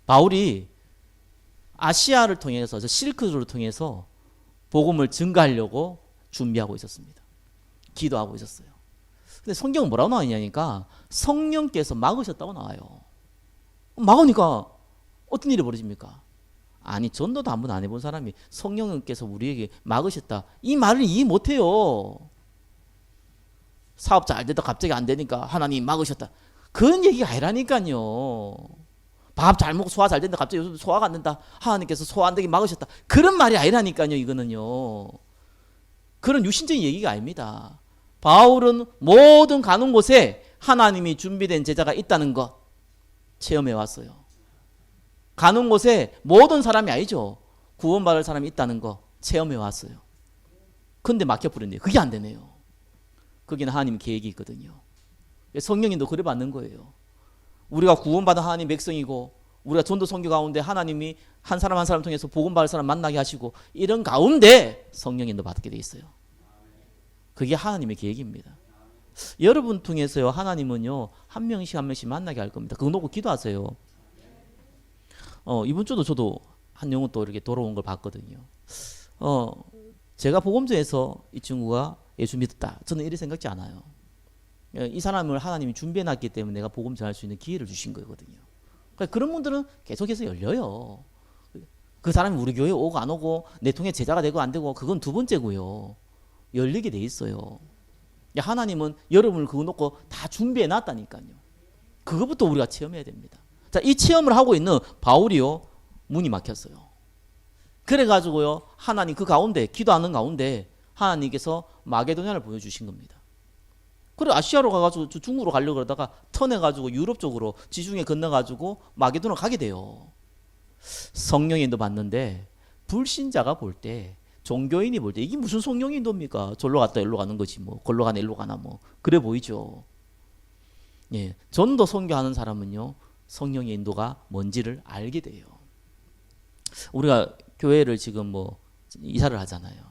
바울이 아시아를 통해서 실크로를 통해서 복음을 증가하려고 준비하고 있었습니다. 기도하고 있었어요. 근데 성경은 뭐라고 나와 있냐니까 성령께서 막으셨다고 나와요. 막으니까 어떤 일이 벌어집니까? 아니 전도도 한 번 안 해본 사람이 성령께서 우리에게 막으셨다 이 말을 이해 못해요. 사업 잘 되다 갑자기 안 되니까 하나님 막으셨다 그런 얘기가 아니라니까요. 밥 잘 먹고 소화 잘 된다 갑자기 요즘 소화가 안 된다 하나님께서 소화 안 되게 막으셨다 그런 말이 아니라니까요. 이거는요 그런 육신적인 얘기가 아닙니다. 바울은 모든 가는 곳에 하나님이 준비된 제자가 있다는 것 체험해 왔어요. 가는 곳에 모든 사람이 아니죠. 구원받을 사람이 있다는 거 체험해 왔어요. 근데 막혀버렸네요. 그게 안 되네요. 거기는 하나님 계획이 있거든요. 성령님도 그래 받는 거예요. 우리가 구원받은 하나님 백성이고 우리가 전도 선교 가운데 하나님이 한 사람 한 사람 통해서 복음받을 사람 만나게 하시고 이런 가운데 성령님도 받게 돼 있어요. 그게 하나님의 계획입니다. 여러분 통해서요 하나님은요 한 명씩 한 명씩 만나게 할 겁니다. 그거 놓고 기도하세요. 이번 주도 저도 한 영혼 또 이렇게 돌아온 걸 봤거든요. 제가 복음서에서 이 친구가 예수 믿었다. 저는 이렇게 생각지 않아요. 이 사람을 하나님이 준비해놨기 때문에 내가 복음 전할 수 있는 기회를 주신 거거든요. 그러니까 그런 분들은 계속해서 열려요. 그 사람이 우리 교회에 오고 안 오고 내 통해 제자가 되고 안 되고 그건 두 번째고요. 열리게 돼 있어요. 하나님은 여러분을 그거 놓고 다 준비해놨다니까요. 그것부터 우리가 체험해야 됩니다. 자, 이 체험을 하고 있는 바울이요 문이 막혔어요. 그래가지고요 하나님 그 가운데 기도하는 가운데 하나님께서 마게도냐를 보여주신 겁니다. 그래 아시아로 가가지고 중국으로 가려고 그러다가 턴해가지고 유럽 쪽으로 지중해 건너가지고 마게도나 가게 돼요. 성령의 인도 받는데 불신자가 볼 때, 종교인이 볼 때 이게 무슨 성령의 인도입니까? 절로 갔다 일로 가는 거지 뭐. 걸로 가나 일로 가나 뭐. 그래 보이죠. 예, 전도 선교하는 사람은요 성령의 인도가 뭔지를 알게 돼요. 우리가 교회를 지금 뭐 이사를 하잖아요.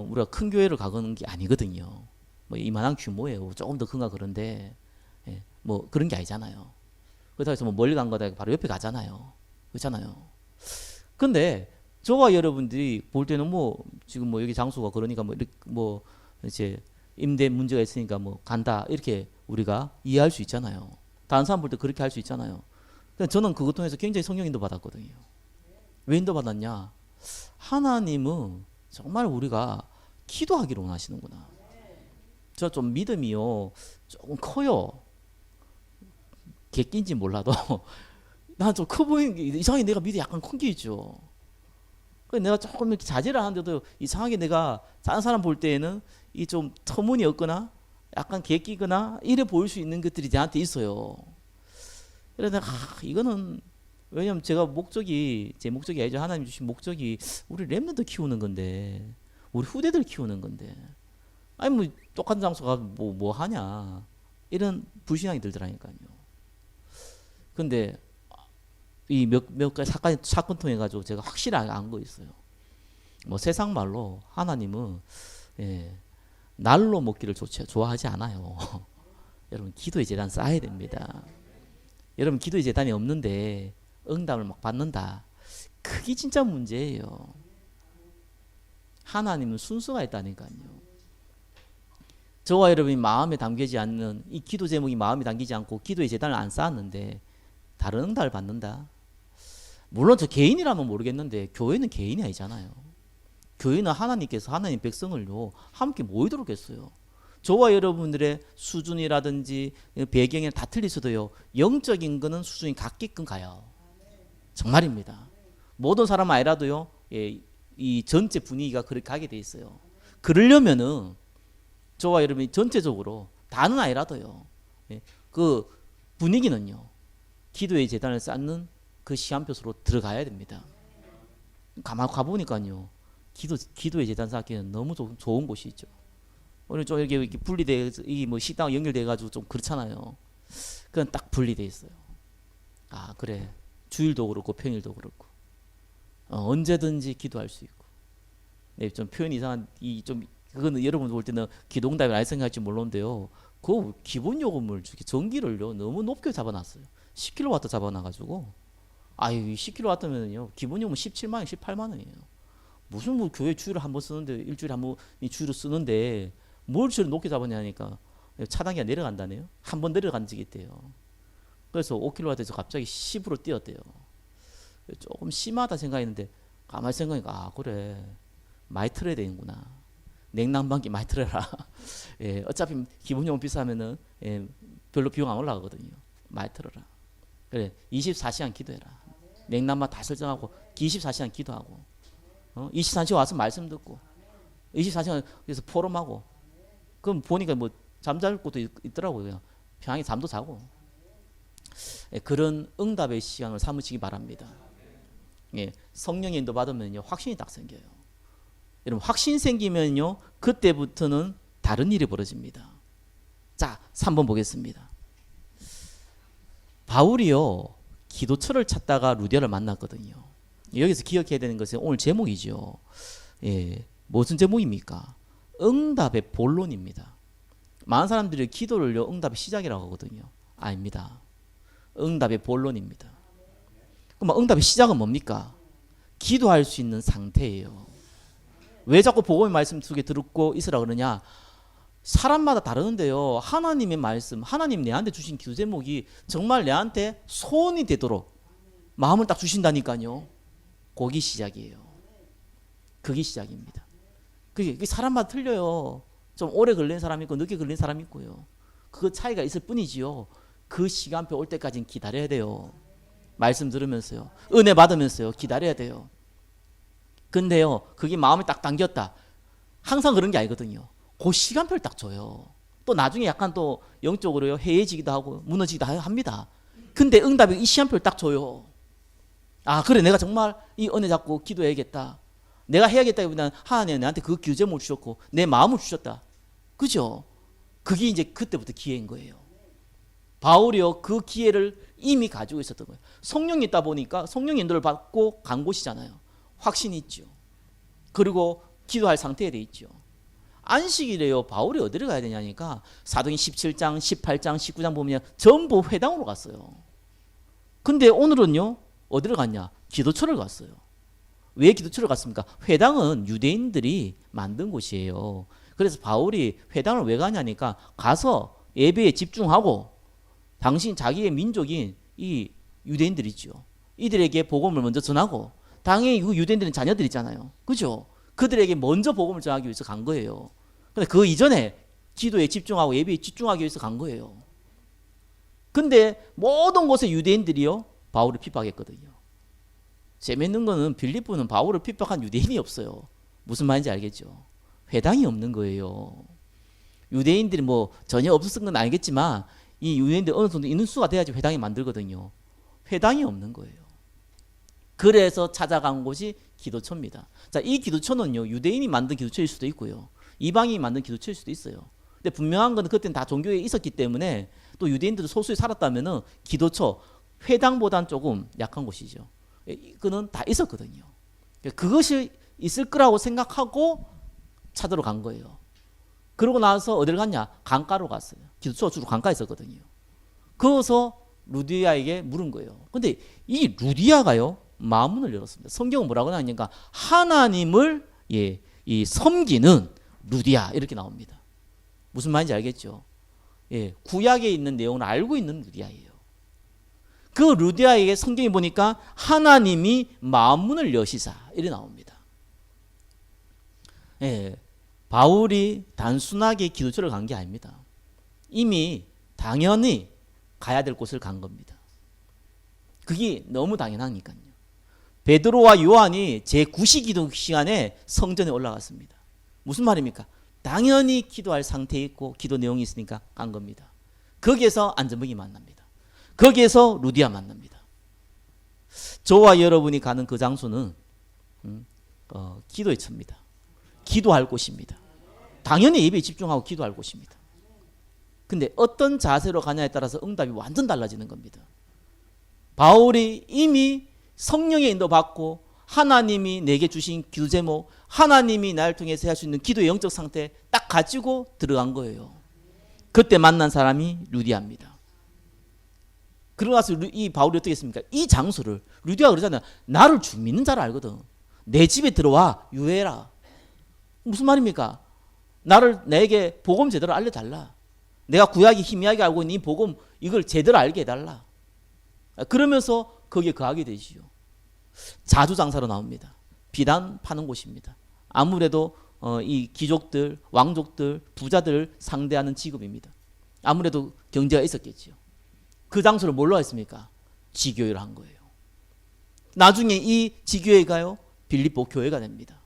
우리가 큰 교회를 가는 게 아니거든요. 뭐 이만한 규모예요. 조금 더 큰가 그런데 예, 뭐 그런 게 아니잖아요. 그렇다고 해서 뭐 멀리 간 거다 바로 옆에 가잖아요. 그렇잖아요. 근데 저와 여러분들이 볼 때는 뭐 지금 뭐 여기 장소가 그러니까 뭐 이렇게 뭐 이제 임대 문제가 있으니까 뭐 간다 이렇게 우리가 이해할 수 있잖아요. 다른 사람 볼 때 그렇게 할 수 있잖아요. 근데 저는 그것 통해서 굉장히 성령 인도 받았거든요. 왜 인도 받았냐? 하나님은 정말 우리가 기도하기를 원하시는구나. 저 좀 믿음이요 조금 커요. 객기인지 몰라도 난 좀 커 보이는 게 이상하게 내가 믿음이 약간 큰 게 있죠. 그래서 내가 조금 이렇게 자제를 하는데도 이상하게 내가 다른 사람 볼 때에는 이 좀 터무니없거나 약간 객기거나 이래 보일 수 있는 것들이 나한테 있어요. 그래서 내가 이거는 왜냐면 제가 제 목적이 아니죠. 하나님 주신 목적이 우리 렘넌트 키우는 건데, 우리 후대들 키우는 건데, 아니 뭐 똑같은 장소가 뭐 하냐 이런 불신앙이 들더라니까요. 근데 이 몇 가지 사건 통해 가지고 제가 확실하게 안 거 있어요. 뭐 세상 말로 하나님은 예, 날로 먹기를 좋아하지 않아요. 여러분 기도의 재단 쌓아야 됩니다. 여러분 기도의 재단이 없는데 응답을 막 받는다. 그게 진짜 문제예요. 하나님은 순서가 있다니까요. 저와 여러분이 마음에 담기지 않는 이 기도 제목이 마음에 담기지 않고 기도의 재단을 안 쌓았는데 다른 응답을 받는다. 물론 저 개인이라면 모르겠는데 교회는 개인이 아니잖아요. 교회는 하나님께서 하나님 백성을요 함께 모이도록 했어요. 저와 여러분들의 수준이라든지 배경이 다 틀릴 수도요 영적인 거는 수준이 같게끔 가요. 정말입니다. 모든 사람 아니라도요 예, 이 전체 분위기가 그렇게 가게 돼 있어요. 그러려면은 저와 여러분이 전체적으로 다는 아니라도요 예, 그 분위기는요 기도의 재단을 쌓는 그 시간표로 들어가야 됩니다. 가만 가보니까요 기도의 재단 쌓기는 너무 좋은 곳이 있죠. 오늘 좀 이렇게 분리돼 이 뭐 식당 연결돼 가지고 좀 그렇잖아요. 그건 딱 분리돼 있어요. 아 그래 주일도 그렇고 평일도 그렇고 언제든지 기도할 수 있고. 네, 좀 표현이 이상한 좀 그거는 여러분 볼 때는 기도응답이 안 생각할지 몰랐는데요. 그 기본 요금을 전기를요 너무 높게 잡아놨어요. 10kW 잡아놔가지고 아유 10kW면요 기본 요금 17만 원, 18만 원이에요. 무슨 뭐 교회 주일을 한 번 쓰는데 일주일에 한 번 주일을 쓰는데 뭘 저렇게 높게 잡았냐니까 차단기가 내려간다네요. 한 번 내려간 적이 있대요. 그래서 5kW에서 갑자기 10으로 뛰었대요. 조금 심하다 생각했는데 가만히 생각하니까 아 그래 많이 틀어야 되는구나. 냉난방기 많이 틀어라. 예, 어차피 기본요금 비싸면은 예, 별로 비용 안 올라가거든요. 많이 틀어라. 그래 24시간 기도해라. 냉난방 다 설정하고 24시간 기도하고 24시간 와서 말씀 듣고 24시간 그래서 포럼하고 그럼 보니까 뭐 잠잘 곳도 있더라고요. 편하게 잠도 자고 예, 그런 응답의 시간을 삼으시기 바랍니다. 예, 성령의 인도 받으면요 확신이 딱 생겨요. 여러분 확신 생기면요 그때부터는 다른 일이 벌어집니다. 자 3번 보겠습니다. 바울이요 기도처를 찾다가 루디아를 만났거든요. 여기서 기억해야 되는 것은 오늘 제목이죠. 예, 무슨 제목입니까? 응답의 본론입니다. 많은 사람들이 기도를요 응답의 시작이라고 하거든요. 아닙니다. 응답의 본론입니다. 그럼 응답의 시작은 뭡니까? 기도할 수 있는 상태예요. 왜 자꾸 복음의 말씀 두 개 듣고 있으라 그러냐? 사람마다 다르는데요. 하나님의 말씀, 하나님 내한테 주신 기도 제목이 정말 내한테 소원이 되도록 마음을 딱 주신다니까요. 거기 시작이에요. 그게 시작입니다. 그게 사람마다 틀려요. 좀 오래 걸리는 사람이 있고 늦게 걸리는 사람이 있고요. 그 차이가 있을 뿐이지요. 그 시간표 올 때까지는 기다려야 돼요. 말씀 들으면서요. 은혜 받으면서요. 기다려야 돼요. 근데요. 그게 마음에 딱 당겼다. 항상 그런 게 아니거든요. 그 시간표를 딱 줘요. 또 나중에 약간 또 영적으로 해해지기도 하고 무너지기도 합니다. 근데 응답이 이 시한표를 딱 줘요. 아, 그래, 내가 정말 이 은혜 잡고 기도해야겠다. 내가 해야겠다기보다는 하나님 나한테 그 기도 제목을 주셨고 내 마음을 주셨다. 그죠? 그게 이제 그때부터 기회인 거예요. 바울이요, 그 기회를 이미 가지고 있었던 거예요. 성령이 있다 보니까 성령 인도를 받고 간 곳이잖아요. 확신이 있죠. 그리고 기도할 상태에 돼 있죠. 안식일에요, 바울이 어디를 가야 되냐니까 사도행 17장, 18장, 19장 보면 전부 회당으로 갔어요. 근데 오늘은요, 어디를 갔냐? 기도처를 갔어요. 왜 기도처를 갔습니까? 회당은 유대인들이 만든 곳이에요. 그래서 바울이 회당을 왜 가냐니까 가서 예배에 집중하고 당신 자기의 민족인 이 유대인들이죠. 이들에게 복음을 먼저 전하고 당연히 그 유대인들은 자녀들 있잖아요. 그죠? 그들에게 먼저 복음을 전하기 위해서 간 거예요. 근데 그 이전에 기도에 집중하고 예배에 집중하기 위해서 간 거예요. 근데 모든 곳에 유대인들이요, 바울을 핍박했거든요. 재밌는 거는 빌립보는 바울을 핍박한 유대인이 없어요. 무슨 말인지 알겠죠? 회당이 없는 거예요. 유대인들이 뭐 전혀 없었던 건 알겠지만 이 유대인들 어느 정도 있는 수가 돼야지 회당이 만들거든요. 회당이 없는 거예요. 그래서 찾아간 곳이 기도처입니다. 자, 이 기도처는요, 유대인이 만든 기도처일 수도 있고요, 이방인이 만든 기도처일 수도 있어요. 근데 분명한 건 그때는 다 종교에 있었기 때문에 또 유대인들도 소수에 살았다면은 기도처, 회당보단 조금 약한 곳이죠. 그는 다 있었거든요. 그것이 있을 거라고 생각하고 찾으러 간 거예요. 그러고 나서 어디를 갔냐? 강가로 갔어요. 기도처가 주로 강가에 있었거든요. 거기서 루디아에게 물은 거예요. 근데 이 루디아가요, 마음문을 열었습니다. 성경은 뭐라고 나오니까 하나님을 이 섬기는 루디아 이렇게 나옵니다. 무슨 말인지 알겠죠? 구약에 있는 내용을 알고 있는 루디아예요. 그 루디아에게 성경이 보니까 하나님이 마음문을 여시사 이렇게 나옵니다. 바울이 단순하게 기도처를 간 게 아닙니다. 이미 당연히 가야 될 곳을 간 겁니다. 그게 너무 당연하니까요. 베드로와 요한이 제9시 기도 시간에 성전에 올라갔습니다. 무슨 말입니까? 당연히 기도할 상태에 있고 기도 내용이 있으니까 간 겁니다. 거기에서 안전복이 만납니다. 거기에서 루디아 만납니다. 저와 여러분이 가는 그 장소는 기도의 처입니다. 기도할 곳입니다. 당연히 예배에 집중하고 기도할 곳입니다. 근데 어떤 자세로 가냐에 따라서 응답이 완전 달라지는 겁니다. 바울이 이미 성령의 인도 받고 하나님이 내게 주신 기도 제목, 하나님이 나를 통해서 할 수 있는 기도의 영적 상태 딱 가지고 들어간 거예요. 그때 만난 사람이 루디아입니다. 그러고 나서 이 바울이 어떻게 했습니까? 이 장소를, 루디아가 그러잖아요. 나를 주 믿는 자를 알거든. 내 집에 들어와 유해라. 무슨 말입니까? 내게 복음 제대로 알려달라. 내가 구약이 희미하게 알고 있는 이 복음, 이걸 제대로 알게 해달라. 그러면서 거기에 거하게 되지요. 자주장사로 나옵니다. 비단 파는 곳입니다. 아무래도 이 귀족들, 왕족들, 부자들을 상대하는 직업입니다. 아무래도 경제가 있었겠지요. 그 장소를 뭘로 했습니까? 지교회를 한 거예요. 나중에 이 지교회가요, 빌립보 교회가 됩니다.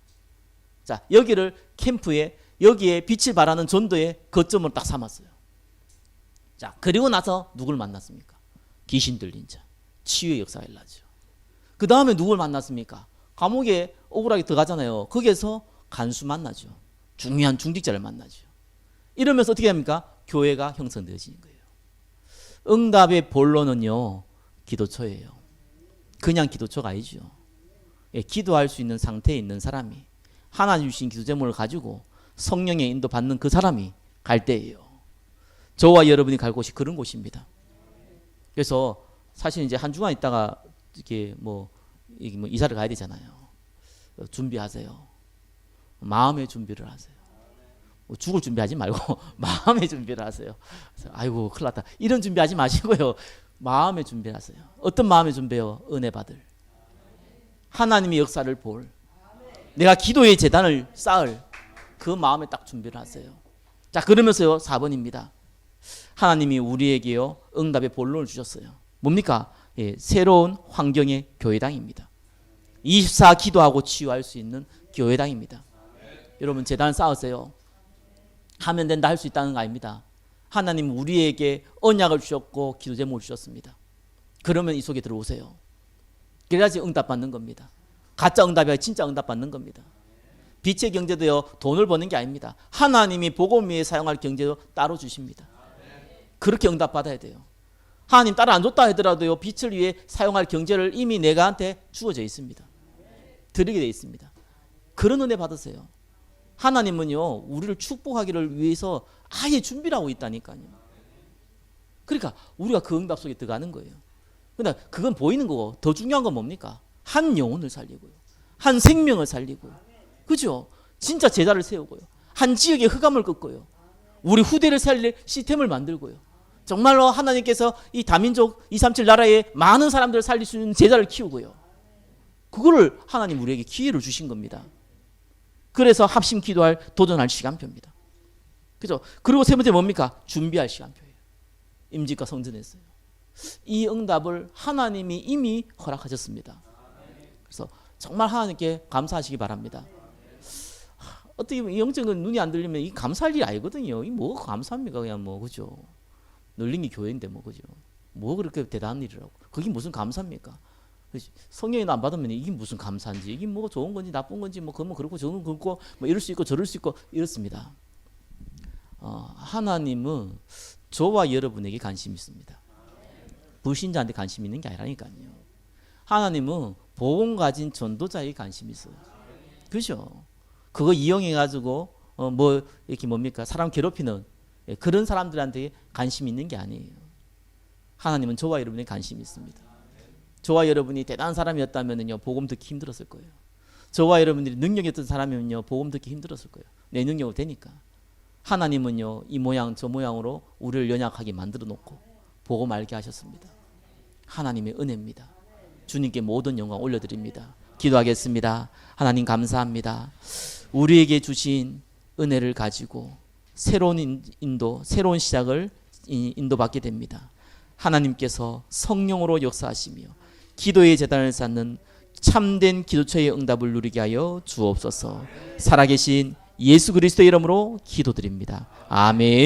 자, 여기를 캠프에, 여기에 빛을 발하는 전도의 거점으로 딱 삼았어요. 자, 그리고 나서 누굴 만났습니까? 귀신 들린 자, 치유의 역사가 일어나죠. 그 다음에 누굴 만났습니까? 감옥에 억울하게 들어가잖아요. 거기에서 간수 만나죠. 중요한 중직자를 만나죠. 이러면서 어떻게 합니까? 교회가 형성되어지는 거예요. 응답의 본론은요, 기도처예요. 그냥 기도처가 아니죠. 기도할 수 있는 상태에 있는 사람이 하나님 주신 기도 제목을 가지고 성령의 인도 받는 그 사람이 갈 때예요. 저와 여러분이 갈 곳이 그런 곳입니다. 그래서 사실 이제 한 주간 있다가 이렇게 이게 이사를 가야 되잖아요. 준비하세요. 마음의 준비를 하세요. 죽을 준비하지 말고 마음의 준비를 하세요. 아이고 큰일 났다. 이런 준비하지 마시고요. 마음의 준비를 하세요. 어떤 마음의 준비요? 은혜 받을. 하나님의 역사를 볼. 내가 기도의 재단을 쌓을. 그 마음에 딱 준비를 하세요. 자, 그러면서요, 4번입니다. 하나님이 우리에게요, 응답의 본론을 주셨어요. 뭡니까? 새로운 환경의 교회당입니다. 24 기도하고 치유할 수 있는 교회당입니다. 여러분 재단을 쌓으세요. 하면 된다, 할 수 있다는 거 아닙니다. 하나님 우리에게 언약을 주셨고 기도 제목을 주셨습니다. 그러면 이 속에 들어오세요. 그래야지 응답받는 겁니다. 가짜 응답이 아니라 진짜 응답받는 겁니다. 빛의 경제도요, 돈을 버는 게 아닙니다. 하나님이 복음 위에 사용할 경제도 따로 주십니다. 그렇게 응답받아야 돼요. 하나님 따로 안 줬다 하더라도요, 빛을 위해 사용할 경제를 이미 내가한테 주어져 있습니다. 드리게 되어 있습니다. 그런 은혜 받으세요. 하나님은요, 우리를 축복하기를 위해서 아예 준비를 하고 있다니까요. 그러니까 우리가 그 응답 속에 들어가는 거예요. 근데 그건 보이는 거고, 더 중요한 건 뭡니까? 한 영혼을 살리고요, 한 생명을 살리고요, 그죠? 진짜 제자를 세우고요, 한 지역의 흑암을 꺾고요, 우리 후대를 살릴 시스템을 만들고요, 정말로 하나님께서 이 다민족 237 나라에 많은 사람들을 살릴 수 있는 제자를 키우고요, 그거를 하나님 우리에게 기회를 주신 겁니다. 그래서 합심 기도할 도전할 시간표입니다. 그죠? 그리고 세 번째 뭡니까? 준비할 시간표예요. 임직과 성전에서요. 이 응답을 하나님이 이미 허락하셨습니다. 그래서 정말 하나님께 감사하시기 바랍니다. 어떻게 보면 영적인 눈이 안 들리면 이 감사할 일이 아니거든요. 이 뭐가 감사합니까? 그냥 뭐, 그죠? 널린 게 교회인데 뭐, 그죠? 뭐 그렇게 대단한 일이라고. 그게 무슨 감사입니까? 성령이 안 받으면 이게 무슨 감사인지, 이게 뭐 좋은 건지 나쁜 건지, 뭐 그건 그렇고 저건 그렇고, 뭐 이럴 수 있고 저럴 수 있고 이렇습니다. 하나님은 저와 여러분에게 관심이 있습니다. 불신자한테 관심 있는 게 아니라니까요. 하나님은 복음 가진 전도자에게 관심이 있어요. 그죠? 그거 이용해 가지고 뭐 이렇게 뭡니까? 사람 괴롭히는 그런 사람들한테 관심 있는 게 아니에요. 하나님은 저와 여러분에게 관심이 있습니다. 저와 여러분이 대단한 사람이었다면요, 복음 듣기 힘들었을 거예요. 저와 여러분들이 능력이 없던 사람이면요, 복음 듣기 힘들었을 거예요. 내 능력으로 되니까. 하나님은요, 이 모양 저 모양으로 우리를 연약하게 만들어 놓고 복음 알게 하셨습니다. 하나님의 은혜입니다. 주님께 모든 영광 올려드립니다. 기도하겠습니다. 하나님 감사합니다. 우리에게 주신 은혜를 가지고 새로운 인도, 새로운 시작을 인도받게 됩니다. 하나님께서 성령으로 역사하시며 기도의 제단을 쌓는 참된 기도처의 응답을 누리게 하여 주옵소서. 살아계신 예수 그리스도의 이름으로 기도드립니다. 아멘.